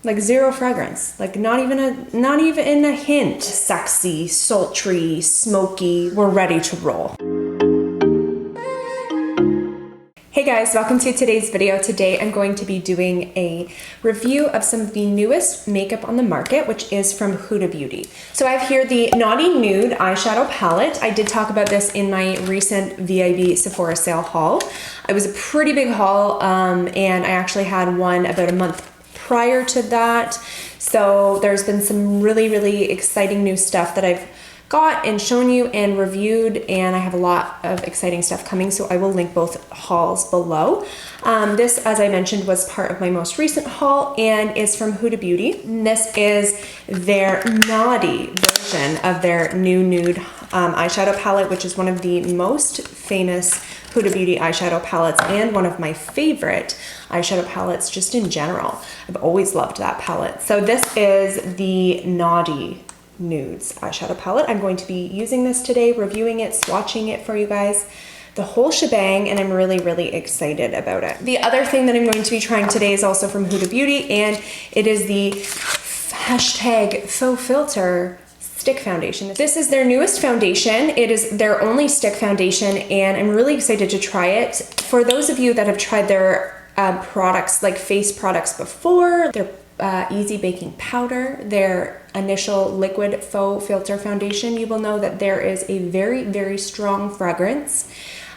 Like zero fragrance, like not even a hint. Sexy, sultry, smoky, we're ready to roll. Hey guys, welcome to today's video. Today I'm going to be doing a review of some of the newest makeup on the market, which is from Huda Beauty. So I have here the Naughty Nude eyeshadow palette. I did talk about this in my recent VIB Sephora sale haul. It was a pretty big haul, and I actually had one about a month prior to that. So there's been some really exciting new stuff that I've got and shown you and reviewed, and I have a lot of exciting stuff coming, so I will link both hauls below. This, as I mentioned, was part of my most recent haul and is from Huda Beauty. And this is their Naughty version of their new nude eyeshadow palette, which is one of the most famous Huda Beauty eyeshadow palettes and one of my favorite eyeshadow palettes just in general. I've always loved that palette. So this is the Naughty Nudes eyeshadow palette. I'm going to be using this today, reviewing it, swatching it for you guys, the whole shebang, and I'm really excited about it. The other thing that I'm going to be trying today is also from Huda Beauty, and it is the hashtag Faux Filter Stick Foundation. This is their newest foundation. It is their only stick foundation, and I'm really excited to try it. For those of you that have tried their products, like face products before, their Easy Baking Powder, their initial liquid faux filter foundation, you will know that there is a very strong fragrance,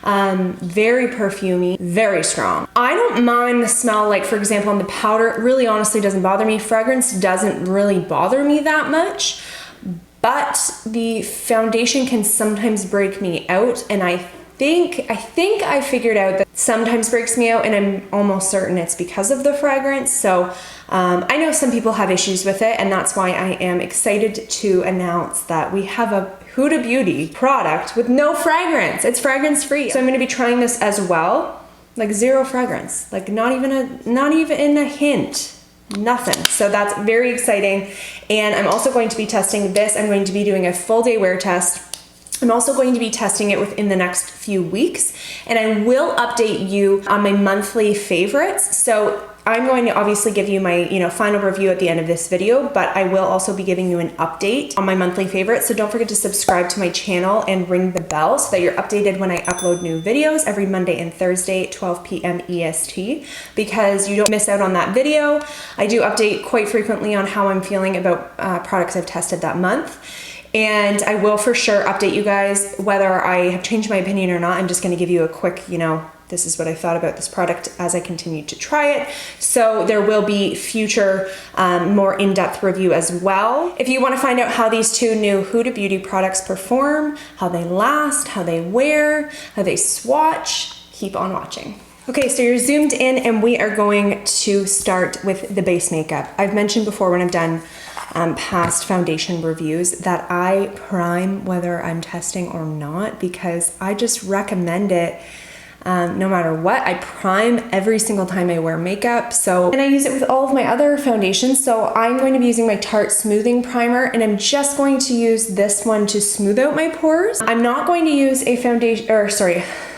very perfumey, very strong. I don't mind the smell, like for example on the powder, it really honestly doesn't bother me. Fragrance doesn't really bother me that much, but the foundation can sometimes break me out, and I think I figured out that sometimes breaks me out, and I'm almost certain it's because of the fragrance. So I know some people have issues with it, and that's why I am excited to announce that we have a Huda Beauty product with no fragrance. It's fragrance free. So I'm going to be trying this as well. Like zero fragrance, like not even a hint. Nothing. So that's very exciting. And I'm also going to be testing this. I'm going to be doing a full day wear test. I'm also going to be testing it within the next few weeks, and I will update you on my monthly favorites. So I'm going to obviously give you my, final review at the end of this video, but I will also be giving you an update on my monthly favorites. So don't forget to subscribe to my channel and ring the bell so that you're updated when I upload new videos every Monday and Thursday at 12 p.m. EST, because you don't miss out on that video. I do update quite frequently on how I'm feeling about products I've tested that month. And I will for sure update you guys whether I have changed my opinion or not. I'm just going to give you a quick, this is what I thought about this product as I continue to try it. So there will be future more in-depth review as well. If you want to find out how these two new Huda Beauty products perform, how they last, how they wear, how they swatch, keep on watching. Okay, so you're zoomed in, and we are going to start with the base makeup. I've mentioned before when I've done past foundation reviews that I prime whether I'm testing or not, because I just recommend it no matter what. I prime every single time I wear makeup. And I use it with all of my other foundations. So I'm going to be using my Tarte Smoothing Primer, and I'm just going to use this one to smooth out my pores. I'm not going to use a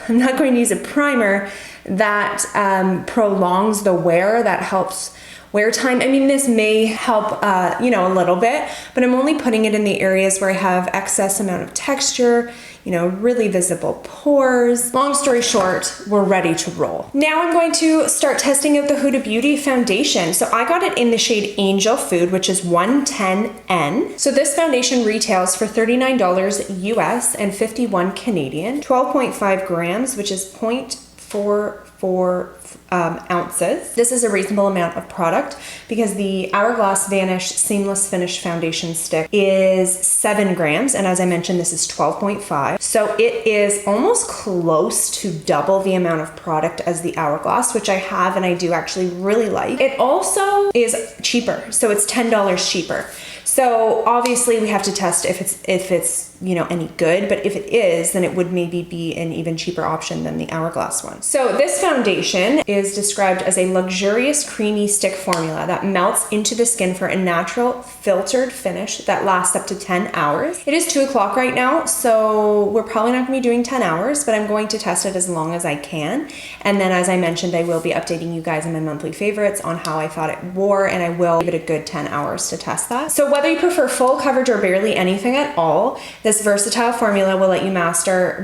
I'm not going to use a primer that prolongs the wear, that helps wear time. I mean, this may help, a little bit, but I'm only putting it in the areas where I have excess amount of texture, really visible pores. Long story short, we're ready to roll. Now I'm going to start testing out the Huda Beauty foundation. So I got it in the shade Angel Food, which is 110N. So this foundation retails for $39 US and 51 Canadian, 12.5 grams, which is 0.44 ounces. This is a reasonable amount of product because the Hourglass Vanish Seamless Finish Foundation Stick is 7 grams, and as I mentioned, this is 12.5. So it is almost close to double the amount of product as the Hourglass, which I have and I do actually really like. It also is cheaper, so it's $10 cheaper. So obviously we have to test if it's any good, but if it is, then it would maybe be an even cheaper option than the Hourglass one. So this foundation is described as a luxurious creamy stick formula that melts into the skin for a natural filtered finish that lasts up to 10 hours. It is 2 o'clock right now, so we're probably not gonna be doing 10 hours, but I'm going to test it as long as I can. And then as I mentioned, I will be updating you guys in my monthly favorites on how I thought it wore, and I will give it a good 10 hours to test that. So whether you prefer full coverage or barely anything at all, this versatile formula will let you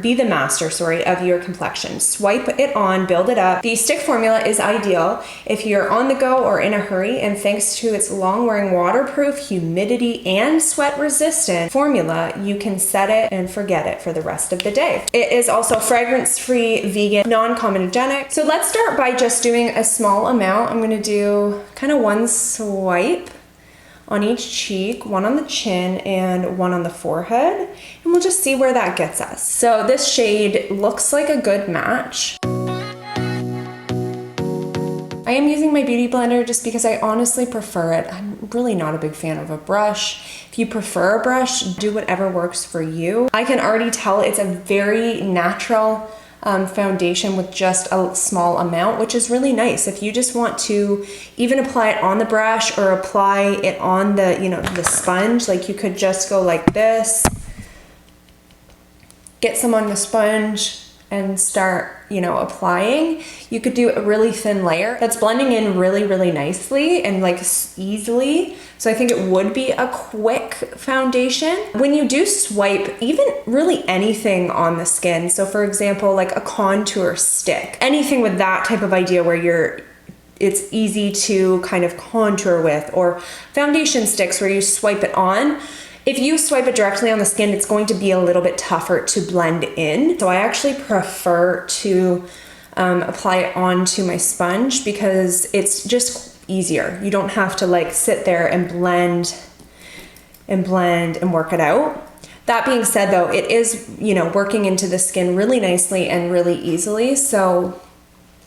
be the master of your complexion. Swipe it on, build it up. The stick formula is ideal if you're on the go or in a hurry, and thanks to its long-wearing waterproof, humidity, and sweat resistant formula, you can set it and forget it for the rest of the day. It is also fragrance-free, vegan, non-comedogenic. So let's start by just doing a small amount. I'm gonna do kind of one swipe on each cheek, one on the chin and one on the forehead, and we'll just see where that gets us. So this shade looks like a good match. I am using my beauty blender just because I honestly prefer it. I'm really not a big fan of a brush. If you prefer a brush, do whatever works for you. I can already tell it's a very natural foundation with just a small amount, which is really nice. If you just want to even apply it on the brush or apply it on the, the sponge, like you could just go like this, get some on the sponge and start, applying. You could do a really thin layer that's blending in really, really nicely and like easily. So I think it would be a quick foundation. When you do swipe, even really anything on the skin, so for example, like a contour stick, anything with that type of idea where it's easy to kind of contour with, or foundation sticks where you swipe it on. If you swipe it directly on the skin, it's going to be a little bit tougher to blend in. So I actually prefer to apply it onto my sponge because it's just easier. You don't have to like sit there and blend and work it out. That being said though, it is, working into the skin really nicely and really easily. So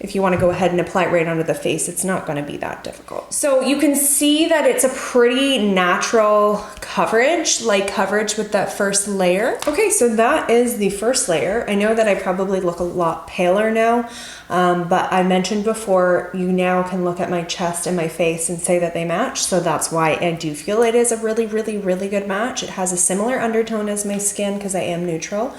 if you want to go ahead and apply it right onto the face, it's not going to be that difficult. So you can see that it's a pretty natural coverage with that first layer. Okay, so that is the first layer. I know that I probably look a lot paler now, but I mentioned before, you now can look at my chest and my face and say that they match. So that's why I do feel it is a really, really, really good match. It has a similar undertone as my skin because I am neutral.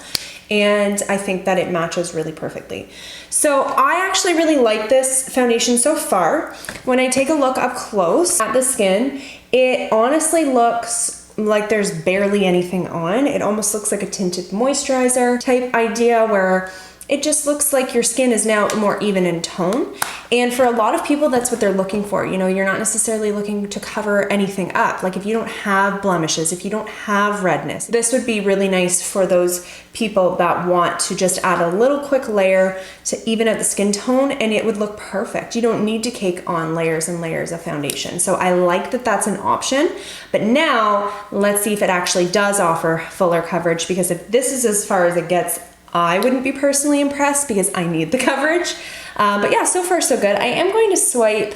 And I think that it matches really perfectly. So I actually really like this foundation so far. When I take a look up close at the skin, it honestly looks like there's barely anything on. It almost looks like a tinted moisturizer type idea where it just looks like your skin is now more even in tone. And for a lot of people, that's what they're looking for. You're not necessarily looking to cover anything up. Like if you don't have blemishes, if you don't have redness, this would be really nice for those people that want to just add a little quick layer to even out the skin tone, and it would look perfect. You don't need to cake on layers and layers of foundation. So I like that that's an option. But now let's see if it actually does offer fuller coverage, because if this is as far as it gets, I wouldn't be personally impressed because I need the coverage. But yeah, so far so good. I am going to swipe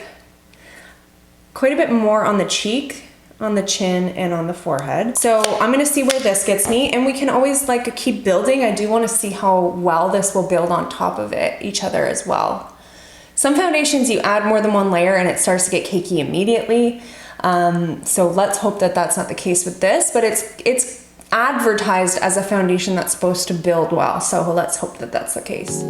quite a bit more on the cheek, on the chin, and on the forehead. So I'm gonna see where this gets me, and we can always like keep building. I do wanna see how well this will build on top of each other as well. Some foundations you add more than one layer and it starts to get cakey immediately. So let's hope that that's not the case with this, but it's advertised as a foundation that's supposed to build well. So let's hope that that's the case.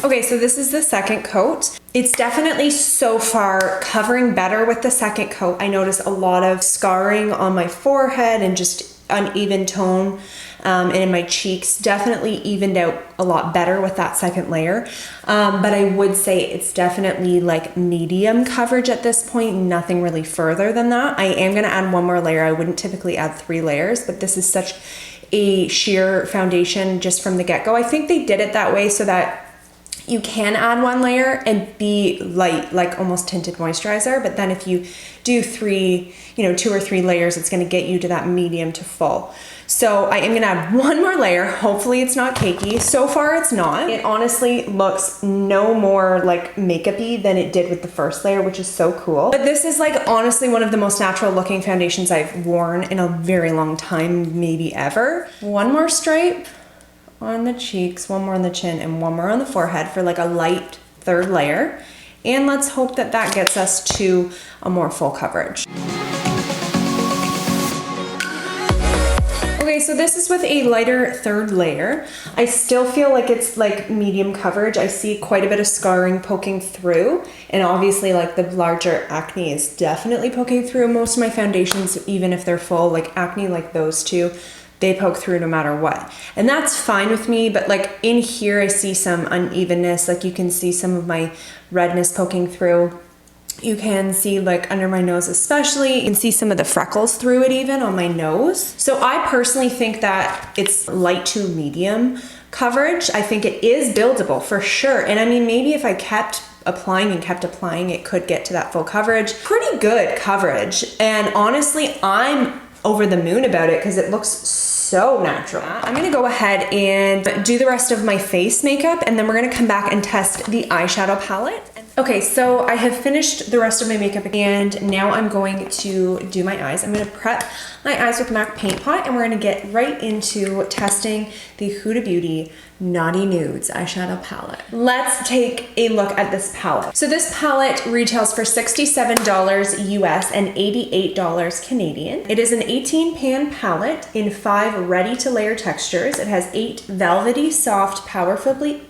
Okay, so this is the second coat. It's definitely so far covering better with the second coat. I notice a lot of scarring on my forehead and just uneven tone and in my cheeks. Definitely evened out a lot better with that second layer. But I would say it's definitely like medium coverage at this point, nothing really further than that. I am gonna add one more layer. I wouldn't typically add 3 layers, but this is such a sheer foundation just from the get-go. I think they did it that way so that You can add 1 layer and be light, like almost tinted moisturizer, but then if you do 3, 2 or 3 layers, it's gonna get you to that medium to full. So I am gonna add 1 more layer. Hopefully it's not cakey. So far it's not. It honestly looks no more like makeup-y than it did with the first layer, which is so cool. But this is like honestly one of the most natural looking foundations I've worn in a very long time, maybe ever. 1 more stripe on the cheeks, 1 more on the chin, and 1 more on the forehead for like a light 3rd layer. And let's hope that that gets us to a more full coverage. Okay, so this is with a lighter 3rd layer. I still feel like it's like medium coverage. I see quite a bit of scarring poking through, and obviously like the larger acne is definitely poking through. Most of my foundations, even if they're full, like acne like those two, they poke through no matter what. And that's fine with me, but like in here I see some unevenness. Like you can see some of my redness poking through. You can see like under my nose especially, you can see some of the freckles through it even on my nose. So I personally think that it's light to medium coverage. I think it is buildable for sure. And I mean, maybe if I kept applying, it could get to that full coverage. Pretty good coverage. And honestly, I'm over the moon about it because it looks so natural. I'm gonna go ahead and do the rest of my face makeup, and then we're gonna come back and test the eyeshadow palette. Okay, so I have finished the rest of my makeup, and now I'm going to do my eyes. I'm gonna prep my eyes with MAC Paint Pot, and we're gonna get right into testing the Huda Beauty Naughty Nudes eyeshadow palette. Let's take a look at this palette. So this palette retails for $67 US and $88 Canadian. It is an 18 pan palette in 5 ready to layer textures. It has 8 velvety, soft, powerfully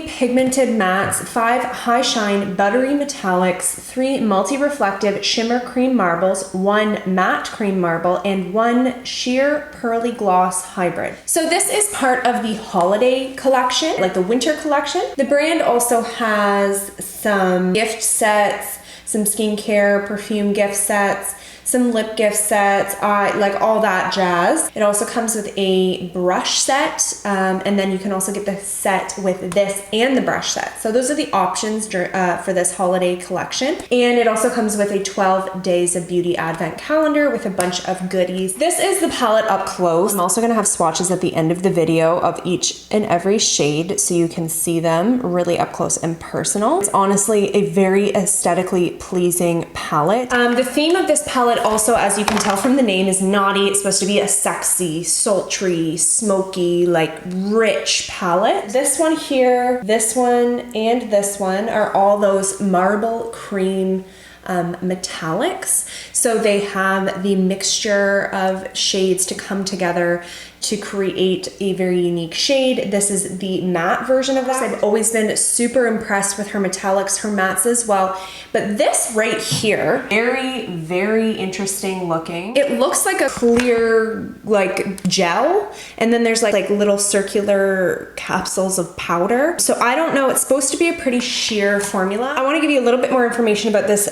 pigmented mattes, 5 high shine buttery metallics, 3 multi-reflective shimmer cream marbles, 1 matte cream marble, and 1 sheer pearly gloss hybrid. So this is part of the holiday collection, like the winter collection. The brand also has some gift sets, some skincare, perfume gift sets, some lip gift sets, like all that jazz. It also comes with a brush set, and then you can also get the set with this and the brush set. So those are the options for this holiday collection. And it also comes with a 12 Days of Beauty advent calendar with a bunch of goodies. This is the palette up close. I'm also gonna have swatches at the end of the video of each and every shade so you can see them really up close and personal. It's honestly a very aesthetically pleasing palette. The theme of this palette also, as you can tell from the name, is naughty. It's supposed to be a sexy, sultry, smoky, like rich palette. This one here, this one, and this one are all those marble cream metallics. So they have the mixture of shades to come together to create a very unique shade. This is the matte version of this. I've always been super impressed with her metallics, her mattes as well. But this right here, very, very interesting looking. It looks like a clear like gel, and then there's like little circular capsules of powder. So I don't know, it's supposed to be a pretty sheer formula. I wanna give you a little bit more information about this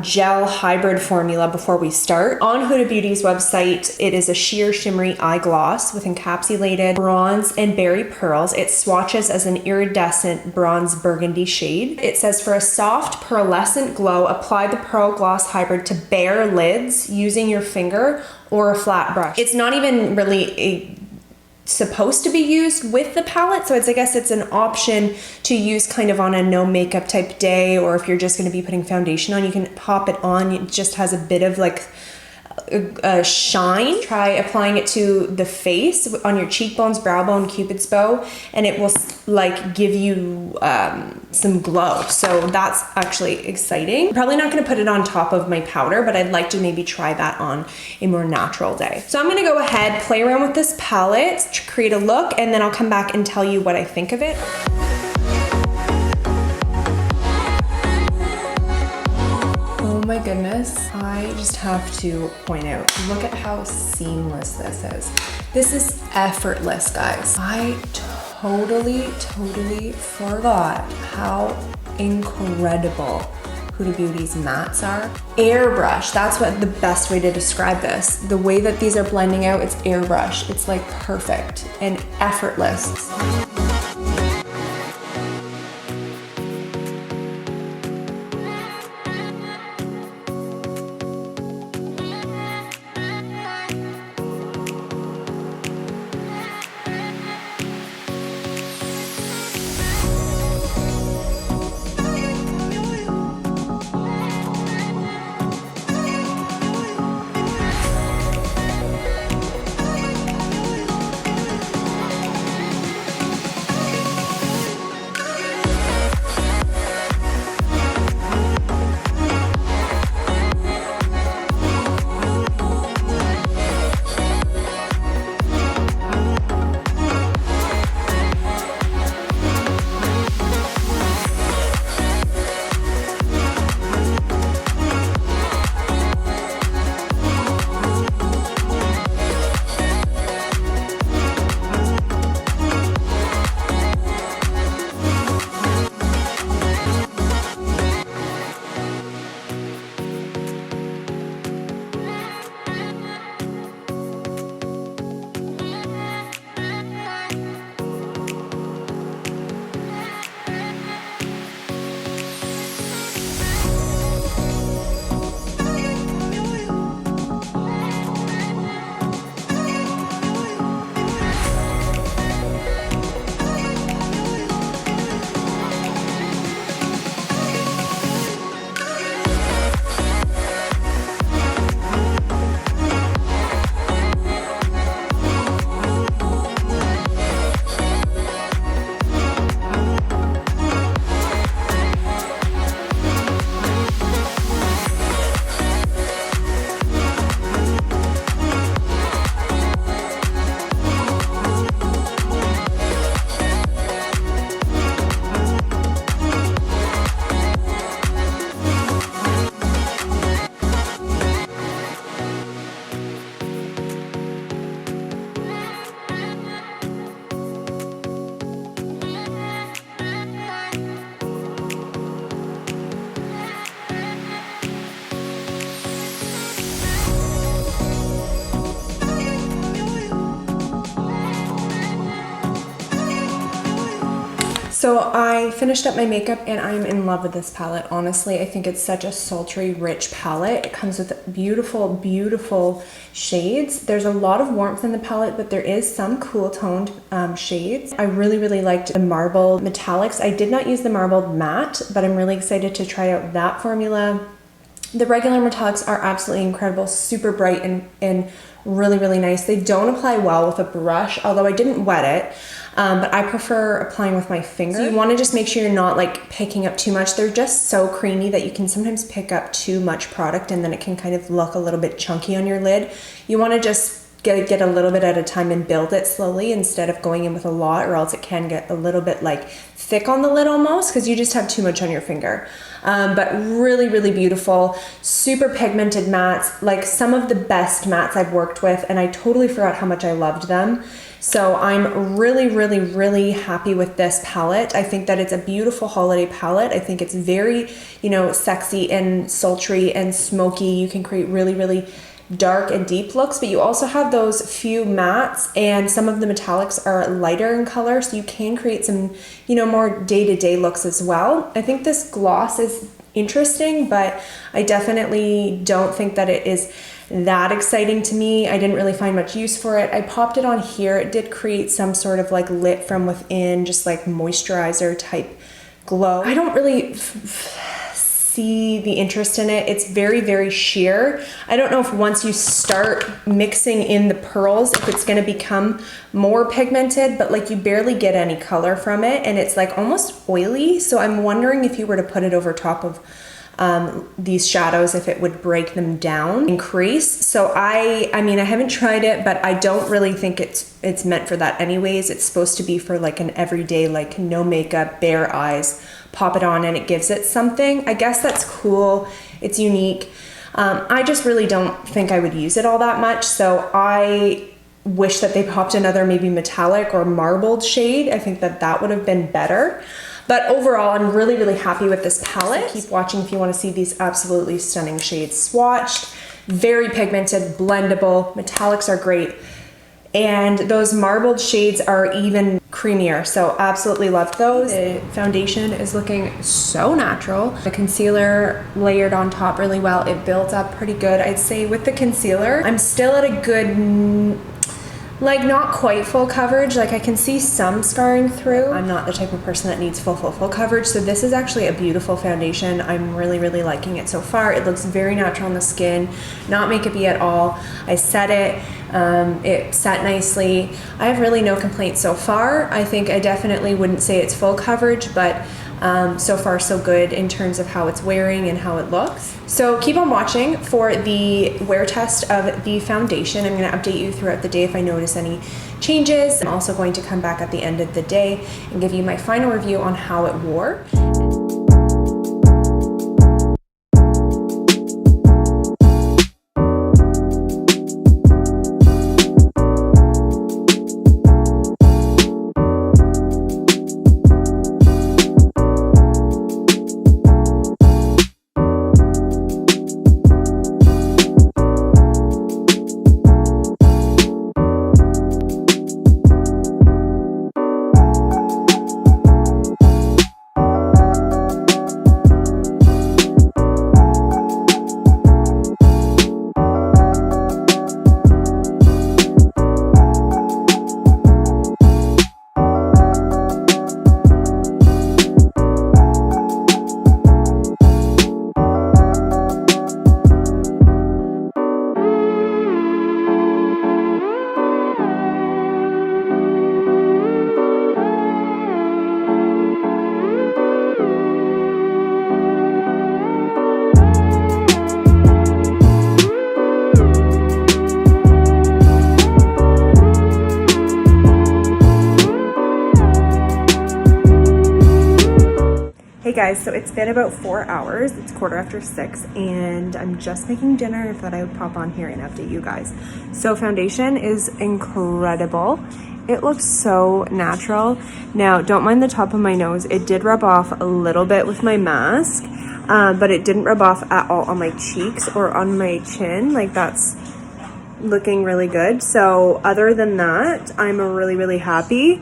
gel hybrid formula before we start. On Huda Beauty's website, it is a sheer shimmery eye gloss with encapsulated bronze and berry pearls. It swatches as an iridescent bronze burgundy shade. It says for a soft pearlescent glow, apply the pearl gloss hybrid to bare lids using your finger or a flat brush. It's not even really supposed to be used with the palette, so I guess it's an option to use kind of on a no makeup type day, or if you're just going to be putting foundation on, you can pop it on. It just has a bit of like a shine. Try applying it to the face on your cheekbones, brow bone, cupid's bow, and it will like give you some glow. So that's actually exciting. I'm probably not going to put it on top of my powder, but I'd like to maybe try that on a more natural day. So I'm going to go ahead, play around with this palette to create a look, and then I'll come back and tell you what I think of it. Oh my goodness, I just have to point out, look at how seamless this is. This is effortless, guys. I totally forgot how incredible Huda Beauty's mattes are. Airbrush, that's what the best way to describe this. The way that these are blending out, it's airbrush. It's like perfect and effortless. So I finished up my makeup and I'm in love with this palette. Honestly, I think it's such a sultry, rich palette. It comes with beautiful, beautiful shades. There's a lot of warmth in the palette, but there is some cool toned shades. I really, really liked the marbled metallics. I did not use the marbled matte, but I'm really excited to try out that formula. The regular metallics are absolutely incredible, super bright and really, really nice. They don't apply well with a brush, although I didn't wet it, but I prefer applying with my finger. So you want to just make sure you're not like picking up too much. They're just so creamy that you can sometimes pick up too much product and then it can kind of look a little bit chunky on your lid. You want to just get a little bit at a time and build it slowly instead of going in with a lot, or else it can get a little bit like thick on the lid almost because you just have too much on your finger. But really, really beautiful, super pigmented mattes, like some of the best mattes I've worked with, and I totally forgot how much I loved them. So I'm really, really, really happy with this palette. I think that it's a beautiful holiday palette. I think it's very, you know, sexy and sultry and smoky. You can create really, really dark and deep looks, but you also have those few mattes, and some of the metallics are lighter in color, so you can create some, you know, more day-to-day looks as well. I think this gloss is interesting, but I definitely don't think that it is that exciting to me. I didn't really find much use for it. I popped it on here. It did create some sort of like lit from within, just like moisturizer type glow. I don't really see the interest in it. It's very, very sheer. I don't know if once you start mixing in the pearls, if it's going to become more pigmented, but like you barely get any color from it, and it's like almost oily. So I'm wondering if you were to put it over top of these shadows, if it would break them down and crease. So I mean, I haven't tried it, but I don't really think it's meant for that anyways. It's supposed to be for like an everyday, like no makeup, bare eyes, pop it on and it gives it something. I guess that's cool. It's unique. I just really don't think I would use it all that much. So I wish that they popped another maybe metallic or marbled shade. I think that that would have been better. But overall, I'm really, really happy with this palette. So keep watching if you want to see these absolutely stunning shades swatched. Very pigmented, blendable. Metallics are great. And those marbled shades are even creamier. So absolutely loved those. The foundation is looking so natural. The concealer layered on top really well. It builds up pretty good. I'd say with the concealer, I'm still at a good, like not quite full coverage. Like I can see some scarring through. I'm not the type of person that needs full coverage. So this is actually a beautiful foundation. I'm really, really liking it so far. It looks very natural on the skin, not makeup-y at all. I set it, it set nicely. I have really no complaints so far. I think I definitely wouldn't say it's full coverage, but so far so good in terms of how it's wearing and how it looks. So keep on watching for the wear test of the foundation. I'm going to update you throughout the day if I notice any changes. I'm also going to come back at the end of the day and give you my final review on how it wore. Hey guys, so it's been about 4 hours. It's 6:15 and I'm just making dinner. I thought I would pop on here and update you guys. So foundation is incredible. It looks so natural. Now, don't mind the top of my nose. It did rub off a little bit with my mask, but it didn't rub off at all on my cheeks or on my chin. Like that's looking really good. So other than that, I'm really, really happy.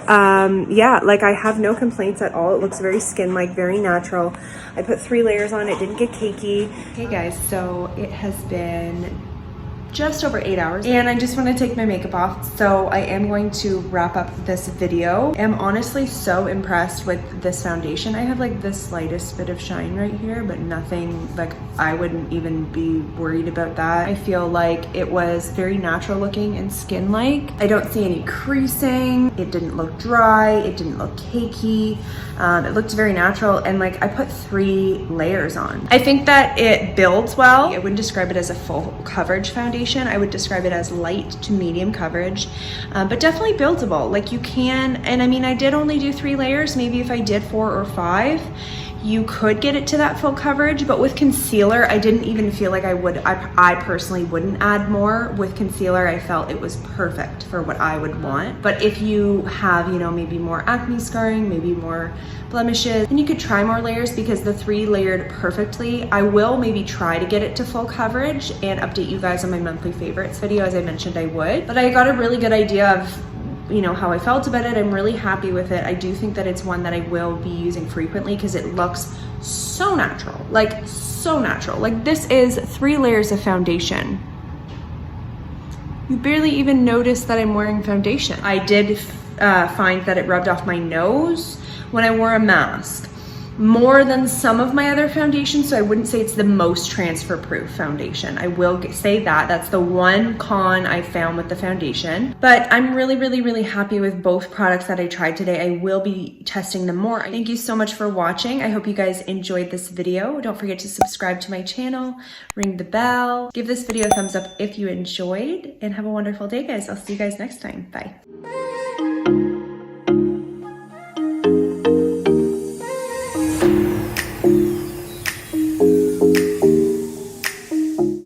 yeah, like I have no complaints at all. It looks very skin-like, very natural. I put 3 layers on, it didn't get cakey. Okay guys, so it has been just over 8 hours and I just want to take my makeup off, so I am going to wrap up this video. I'm honestly so impressed with this foundation. I have like the slightest bit of shine right here, but nothing, like I wouldn't even be worried about that. I feel like it was very natural looking and skin-like. I don't see any creasing. It didn't look dry, it didn't look cakey. It looked very natural, and like I put 3 layers on. I think that it builds well. I wouldn't describe it as a full coverage foundation. I would describe it as light to medium coverage, but definitely buildable. Like you can, and I mean, I did only do 3 layers. Maybe if I did 4 or 5, you could get it to that full coverage, but with concealer, I didn't even feel like I would, I personally wouldn't add more. With concealer, I felt it was perfect for what I would want. But if you have, you know, maybe more acne scarring, maybe more blemishes, then you could try more layers, because the 3 layered perfectly. I will maybe try to get it to full coverage and update you guys on my monthly favorites video, as I mentioned I would. But I got a really good idea of, you know, how I felt about it. I'm really happy with it. I do think that it's one that I will be using frequently because it looks so natural, like so natural. Like this is 3 layers of foundation. You barely even notice that I'm wearing foundation. I did find that it rubbed off my nose when I wore a mask more than some of my other foundations, so I wouldn't say it's the most transfer proof foundation. I will say that that's the one con I found with the foundation, but I'm really happy with both products that I tried today. I will be testing them more. Thank you so much for watching. I hope you guys enjoyed this video. Don't forget to subscribe to my channel, ring the bell, give this video a thumbs up if you enjoyed, and have a wonderful day guys. I'll see you guys next time. Bye.